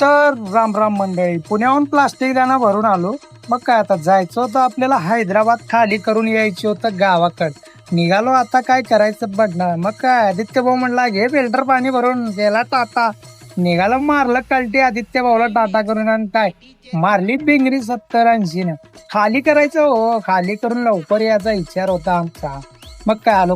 तर राम राम मंडळी, पुण्याहून प्लास्टिक दाना भरून आलो. मग काय आता जायचं होतं आपल्याला हैदराबाद, खाली करून यायचं होतं गावाकड. निघालो आता काय करायचं बघणार. मग काय आदित्य भाऊ म्हणला घे फिल्टर पाणी भरून, गेला टाटा. निघालं मारलं कलटी आदित्य भाऊला टाटा करून, आणि काय मारली बिंगरी 70-80 न. खाली करायचं हो, खाली करून लवकर यायचा विचार होता आमचा. मग काय आलो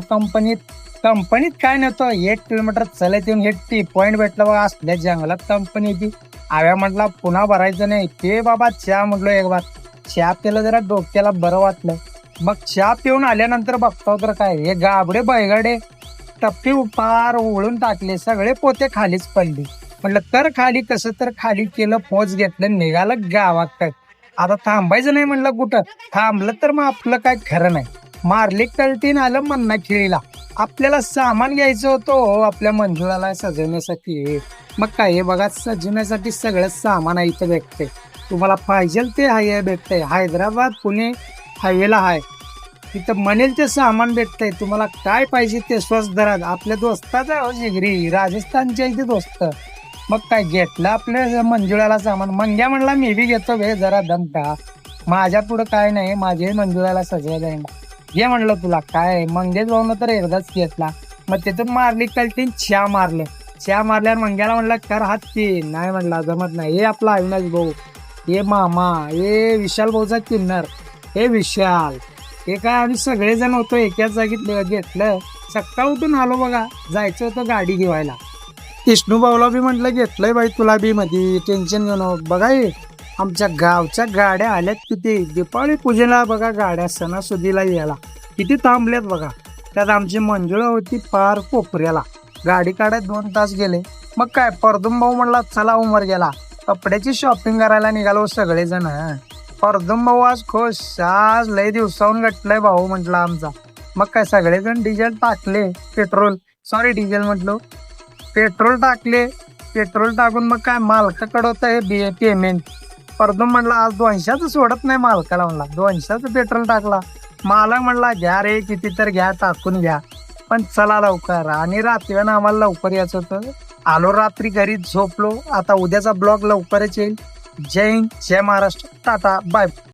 कंपनीत काय नव्हतं, 1 किलोमीटर चलत येऊन हे टी पॉइंट भेटलं बघा. असल्या जंगलात कंपनीची आव्या म्हटला पुन्हा भरायचं नाही ते बाबा. चहा म्हटलो एक बार, चहा पिलं जरा डोक्याला बरं वाटलं. मग चहा पिऊन आल्यानंतर बघतो तर काय हे गाबडे बैगाडे टप्पी पार ओळून टाकले, सगळे पोते खालीच पडले. म्हटलं तर खाली कसं तर खाली केलं, पोच घेतलं, निघालं गावात. आता थांबायचं नाही म्हणलं, कुठं थांबलं तर मग आपलं काय खरं नाही. मारली कलटीन आलं मन्ना खिळीला. आपल्याला सामान घ्यायचं होतं हो, आपल्या मंजुळाला सजवण्यासाठी. मग काय हे बघा, सजवण्यासाठी सगळं सामान आहे इथं भेटते. तुम्हाला पाहिजे ते हाय भेटतंय. हैदराबाद पुणे हायवेला आहे, तिथं म्हणेल ते सामान भेटतंय. तुम्हाला काय पाहिजे ते स्वस्त दरात. आपल्या दोस्ताचा हो जिगरी, राजस्थानच्या इथे दोस्त. मग काय घेतलं आपल्या मंजुळाला सामान. मंग्या म्हणला मी बी घेतो भे, जरा दमटा. माझ्या पुढं काय नाही, माझे मंजुळाला सजवायला आहे. हे म्हणलं तुला काय, मंगेश भाऊन तर एकदाच घेतला. मग तिथून मारली कलटीन, चहा मारल्यावर मंग्याला म्हणला कर हात ते. नाही म्हणला जमत नाही. हे आपला अविनाश भाऊ, हे मामा, हे विशाल भाऊचा किन्नर, हे विशाल, हे काय आम्ही सगळेजण होतो एकाच जागीत घेतलं. सकाळ उठून आलो बघा, जायचं होतं गाडी घेवायला. विष्णू भाऊला बी म्हटलं घेतलंय बाई तुला बी मध्ये, टेन्शन घेऊन. बघा हे आमच्या गावच्या गाड्या आल्यात किती. दीपावली पूजेला बघा गाड्या, सणासुदीला यायला किती थांबल्यात बघा. त्यात आमची मंजुळा होती पार कोपऱ्याला. गाडी काढत 2 तास गेले. मग काय परदुम भाऊ म्हणला चला उमर गेला, कपड्याची शॉपिंग करायला निघालो सगळेजण. परदुम भाऊ आज खुश, आज लय दिवसाहून गटलाय भाऊ म्हटला आमचा. मग काय सगळेजण डिझेल टाकले, डिझेल म्हटलो, पेट्रोल टाकले. पेट्रोल टाकून मग काय मालकाकडं होतं हे पेमेंट. परदुम म्हणला आज 200चं सोडत नाही मालकाला. म्हणला 200चं पेट्रोल टाकला. मालक म्हणला घ्या रे, किती तर घ्या, टाकून घ्या, पण चला लवकर. आणि रात्रीनं आम्हाला लवकर यायचं होतं. आलो रात्री घरी झोपलो. आता उद्याचा ब्लॉग लवकरच येईल. जय हिंद, जय महाराष्ट्र, टाटा, बाय.